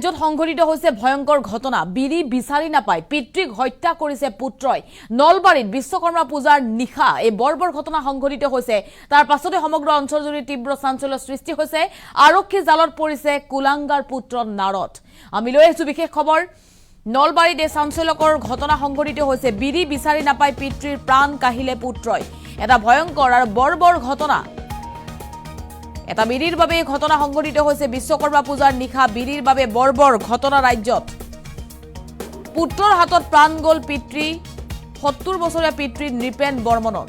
য'ত সংঘটিত হৈছে ভয়ংকৰ ঘটনা বিৰি বিচাৰি নাপায় পিতৃক হত্যা কৰিছে পুত্ৰই নলবাৰীত বিশ্বকৰ্মা পূজাৰ নিশা এই বৰ্বৰ ঘটনা সংঘটিত হৈছে তাৰ পাছতে সমগ্ৰ অঞ্চলজুৰি তীব্ৰ চাঞ্চল্যৰ সৃষ্টি হৈছে আৰক্ষী জালত পৰিছে কুলাংগাৰ পুত্ৰ নাৰদ আমি লৈ আহিছো বিশেষ খবৰ নলবাৰীত এই চাঞ্চল্যকৰ ঘটনা সংঘটিত হৈছে বিৰি বিচাৰি নাপায় পিতৃৰ প্ৰাণ কাহিলে পুত্ৰই এটা ভয়ংকৰ আৰু বৰ্বৰ ঘটনা এটা বিৰিৰ বাবে ঘটনা সংঘটিত হৈছে বিশ্বকৰ্মা পূজাৰ নিশা বিৰিৰ বাবে বৰ্বৰ ঘটনা ৰাজ্যত পুত্ৰৰ হাতত প্ৰাণ গল পিতৃ 70 বছৰীয়া পিতৃ নৃপেন বৰ্মনৰ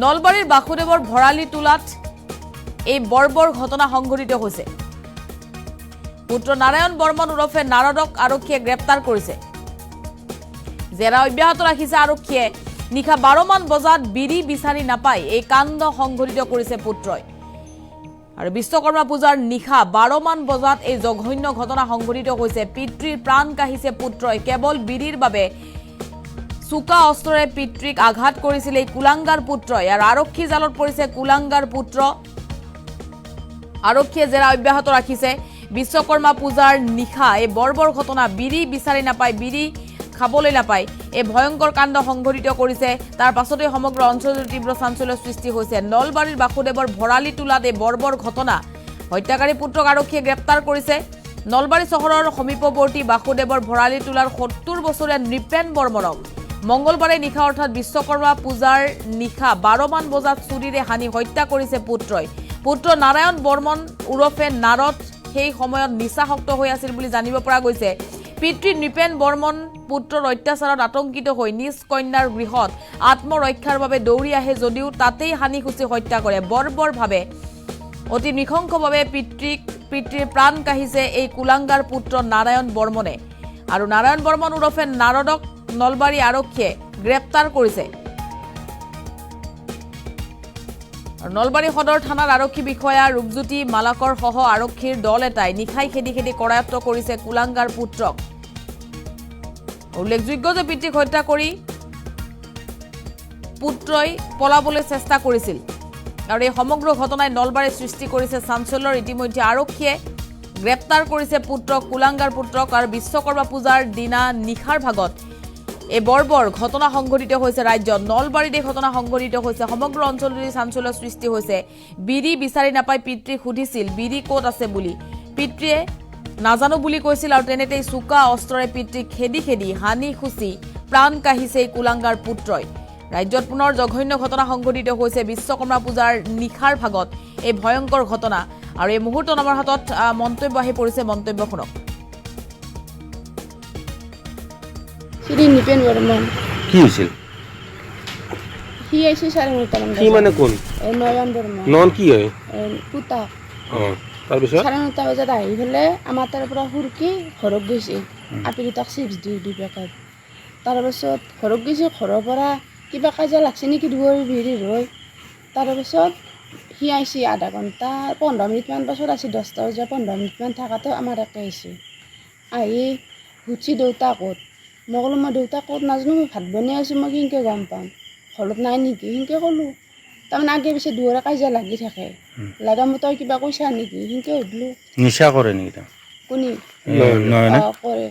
নলবাৰীৰ বাসুদেৱৰ ভৰালি তোলাত এই বৰ্বৰ ঘটনা সংঘটিত হৈছে পুত্ৰ নাৰায়ণ বৰ্মন ওৰফে নাৰদক আৰক্ষীয়ে গ্ৰেপ্তাৰ কৰিছে জেৰা অব্যাহত ৰাখিছে আৰক্ষীয়ে নিশা 12 মান বজাত বিৰি বিচাৰি নাপায় এই কাণ্ড সংঘটিত কৰিছে পুত্ৰই আৰু বিশ্বকৰ্মা পূজাৰ নিশা 12 মান বজাত এই জঘন্য ঘটনা সংঘটিত হৈছে পিতৃৰ প্ৰাণ কাহিছে পুত্ৰই কেৱল বিৰিৰ বাবে সুকা অস্ত্ৰৰে পিতৃক আঘাত কৰিছিল এই কুলাংগাৰ পুত্ৰই আৰু আৰক্ষী জালত পৰিছে কুলাংগাৰ পুত্ৰ আৰক্ষীয়ে জেৰা অব্যাহত ৰাখিছে বিশ্বকৰ্মা পূজাৰ নিশা এই বৰ্বৰ ঘটনা বিৰি বিচাৰি নাপায় বিৰি খাবলৈ নাপায় এই ভয়ংকৰ কাণ্ড সংঘটিত কৰিছে তাৰ পাছতে সমগ্ৰ অঞ্চলৰ তীব্ৰ চাঞ্চল্যৰ সৃষ্টি হৈছে নলবাৰীৰ বাসুদেৱৰ ভৰালি তোলাত এই বৰ্বৰ ঘটনা হত্যাকাৰী পুত্ৰক আৰক্ষীয়ে গ্ৰেপ্তাৰ কৰিছে নলবাৰী চহৰৰ সমীপৱৰ্তী বাসুদেৱৰ ভৰালি তোলাৰ 70 বছৰীয়া নৃপেন বৰ্মনক মঙ্গলবাৰে নিশা অৰ্থাৎ বিশ্বকৰ্মা পূজাৰ নিশা 12 মান বজাত চুৰিৰে হানি হত্যা কৰিছে পুত্ৰই পুত্ৰ নাৰায়ণ বৰ্মন ওৰফে নাৰদ সেই সময়ত নিচাসক্ত হৈ আছিল বুলি জানিব পৰা গৈছে পিতৃ নৃপেন বৰ্মন পুত্ৰৰ অত্যাচাৰত আতংকিত হৈ নিজ কন্যাৰ গৃহত আত্মৰক্ষাৰ বাবে দৌৰি আহে যদিও তাতেই হানি খুচি হত্যা কৰে বৰ্বৰভাৱে অতি নৃশংসভাৱে পিতৃৰ প্ৰাণ কাহিছে এই কুলাংগাৰ পুত্ৰ নাৰায়ণ বৰ্মনে আৰু নাৰায়ণ বৰ্মন ওৰফে নাৰদক নলবাৰী আৰক্ষীয়ে গ্ৰেপ্তাৰ কৰিছে নলবাৰী সদৰ থানাৰ আৰক্ষী বিষয়া ৰূপজ্যোতি মালাকৰ সহ আৰক্ষীৰ দল এটাই নিশাই খেদি কৰায়ত্ব কৰিছে কুলাংগাৰ পুত্ৰক উল্লেখযোগ্য যে পিতৃক হত্যা কৰি পুত্ৰই পলাবলৈ চেষ্টা কৰিছিল আৰু এই সমগ্ৰ ঘটনাই নলবাৰীৰ সৃষ্টি কৰিছে চাঞ্চল্যৰ ইতিমধ্যে আৰক্ষীয়ে গ্ৰেপ্তাৰ কৰিছে পুত্ৰক কুলাংগাৰ পুত্ৰক আৰু বিশ্বকৰ্মা পূজাৰ দিনা নিশাৰ ভাগত এই বৰ্বৰ ঘটনা সংঘটিত হৈছে ৰাজ্যত নলবাৰীত এই ঘটনা সংঘটিত হৈছে সমগ্ৰ অঞ্চলজুৰি চাঞ্চল্যৰ সৃষ্টি হৈছে বিৰি বিচাৰি নাপায় পিতৃক সুধিছিল বিৰি ক'ত আছে বুলি পিতৃয়ে নাজানো বুলি কৈছিল আৰু তেনেতেই সুকা অস্ত্ৰৰে পিতৃক খেদি হানি খুচি প্ৰাণ কাহিছে এই কুলাংগাৰ পুত্ৰই ৰাজ্যত পুনৰ জঘন্য ঘটনা সংঘটিত হৈছে বিশ্বকৰ্মা পূজাৰ নিশাৰ ভাগত এই ভয়ংকৰ ঘটনা আৰু এই মুহূৰ্তত আমাৰ হাতত মন্তব্য আহি পৰিছে মন্তব্য শুনক শ্ৰী নৃপেন বৰ্মন কি হৈছিল সি আহিছে 9:30 কি মানে কোন নয়ন বৰ্মন নন কি হয় পুতা তাৰপিছত 9:30 বজাত আহি পেলাই আমাৰ তাৰ পৰা সুৰকি ঘৰত গৈছে আপি দুটাক চিপছ দুই পেকেট তাৰপিছত ঘৰত গৈছে ঘৰৰ পৰা কিবা কাজিয়া লাগছে নেকি দুৱৰী ভিৰি ৰৈ তাৰপিছত সি আহিছে আধা ঘণ্টা 15 মিনিটমান পাছত আহিছে 10টা বজা 15 মিনিটমান থাকাতে আমাৰ একে আহিছে আহি সুধছি দেউতা ক'ত মই ক'লো মই দেউতা ক'ত নাজানো মই ভাত বনাই আছোঁ মই কেনেকৈ গম পাম ঘৰত নাই নেকি সেনেকৈ ক'লোঁ তাৰমানে আগে পিছে দুৱৰে কাজিয়া লাগি থাকে লাগা মই তই কিবা কৈছা নেকি সেনেকৈ সুধিলোঁ নিচা কৰে নেকি কোনি কৰে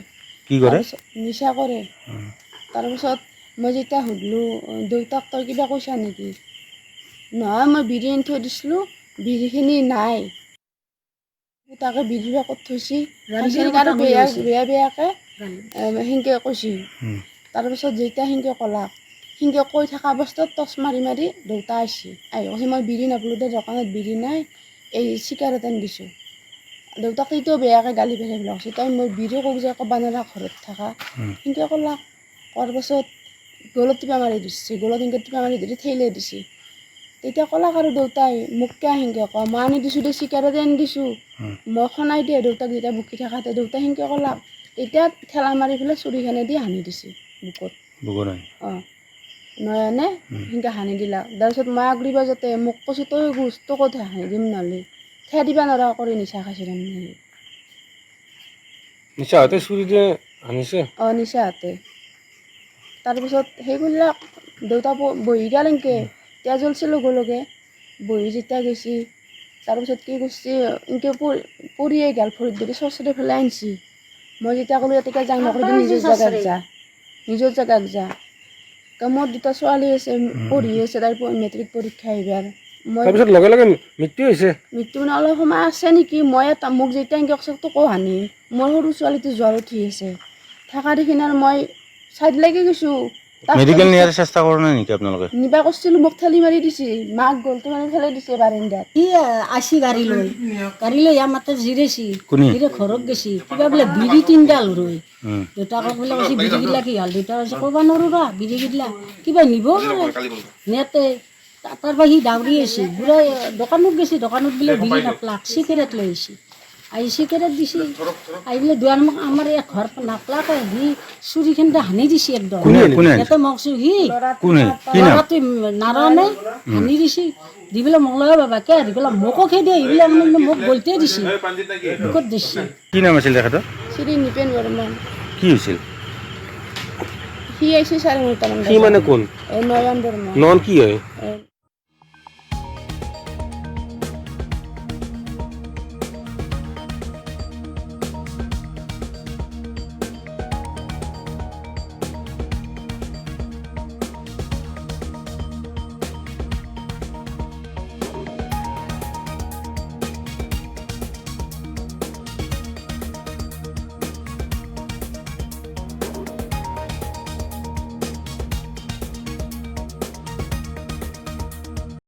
কি কৰে নিচা কৰে তাৰপিছত মই যেতিয়া সুধিলোঁ দেউতাক তই কিবা কৈছা নেকি নহয় মই বিৰি আনি থৈ দিছিলোঁ বিৰিখিনি নাই তাকে বিৰি ক'ত থৈছি আৰু বেয়াকৈ সেনেকৈ কৈছি তাৰপিছত যেতিয়া সেনেকৈ ক'লাক সেনেকৈ কৈ থকা অৱস্থাত টচ মাৰি দেউতা আহিছে আহি কৈছে মই বিৰি নাপালোঁ দে দোকানত বিৰি নাই এই চিগাৰেট আনি দিছোঁ দেউতাক তেতিয়াও বেয়াকৈ গালি পেলাই কৈছে তই মই বিৰি ক'ব যে ক'ব নোৱাৰা ঘৰত থকা সেনেকৈ ক'লাক কোৱাৰ পাছত গলত টিপা মাৰি দিছে গলত সেনেকৈ টিপা মাৰি ধৰি ঠেইলাই দিছে তেতিয়া ক'লাক আৰু দেউতাই মোক কিয় সেনেকৈ কওঁ মই আনি দিছোঁ দে চিগাৰেট আনি দিছোঁ মই খনাই দিয়ে দেউতাক যেতিয়া বুকি থাকাতে দেউতাই সেনেকৈ ক'লাক তেতিয়া ঠেলা মাৰি পেলাই চুৰিখনে দি হানি দিছে বুকত নয়নে সেনেকৈ হানি দিলাক তাৰপিছত মই আগৰিব যাতে মোক কৈছোঁ তই গোছ তই ক'ত হানি দিম নহ'লে ঠেয়া দিব নোৱাৰা কৰি নিচা খাইছে তাৰমানে নিচা হাতে চুৰি দিয়ে আনিছে নিচা হাতে তাৰপিছত সেই কৰিলাক দেউতা বহি গেল এনেকৈ তেজ জ্বলছে লগে লগে বহি যেতিয়া গৈছে তাৰপিছত কি কৰিছে এনেকৈ পৰিয়ে গ'ল ভৰিত ধৰি চচৰে পেলাই আনিছে। মই যেতিয়া ক'লোঁ এতিয়া যাং নকৰিবি, নিজৰ জেগাত যা। মোৰ দুটা ছোৱালী আছে, পঢ়ি আছে, তাই মেট্ৰিক পৰীক্ষা এইবাৰ। মই তাৰপিছত লগে লগে মৃত্যু হৈছে। মৃত্যু মানে অলপ সময় আছে নেকি, মই মোক যেতিয়া এনেকৈ কৈছে তোকো হানি, মোৰ সৰু ছোৱালীটো জ্বৰ উঠি আছে থকা দেখি আৰু মই চাইড লাগি গৈছোঁ। মেডিকেল নিয়াৰ চেষ্টা কৰা নাই নেকি আপোনালোকে? নিবা কৈছিলোঁ, মোক ঠেলি মাৰি দিছে, মাক গলটো মানে ঠেলি দিছে বাৰিন্দাত। সি আছি গাড়ী লৈ আমাতে জিৰাইছি, জিৰে ঘৰত গৈছি, কিবা বোলে বিড়ি 3ডাল ৰৈ। দেউতাকক বোলে কৈছে বিড়িগিলা কি হ'ল, দেউতাক কৈছে ক'ব নোৱাৰোঁ ৰা বিড়িগিলা কিবা নিব পাৰে নেতে। তাৰপৰা সি দাউৰি আহিছে, বুঢ়াই দোকানত গৈছে, দোকানত বোলে বিড়ি নাপলাক, চিগাৰেট লৈ আহিছে। আহি চিগাৰেট দিছে, আহি বোলে দুৱাৰ মোক আমাৰ ইয়াত ঘৰ নাপলাকে সি চুৰিখনতে হানি দিছে একদম। ইয়াতে মোক সি ল'ৰাটোৱে নাৰানে হানি দিছে, দি পেলাই মোক লগা বাবা কে হাৰি পেলাই মোকো খেদি এইবিলাক মানে মোক গলতে দিছে, বুকুত দিছে। কি নাম আছিল তেখেতৰ? শ্ৰী নিপেন বৰ্মন। কি হৈছিল? সি আহিছে 9:30 মান। কি মানে কোন? নয়ন বৰ্মন। নন কি হয়?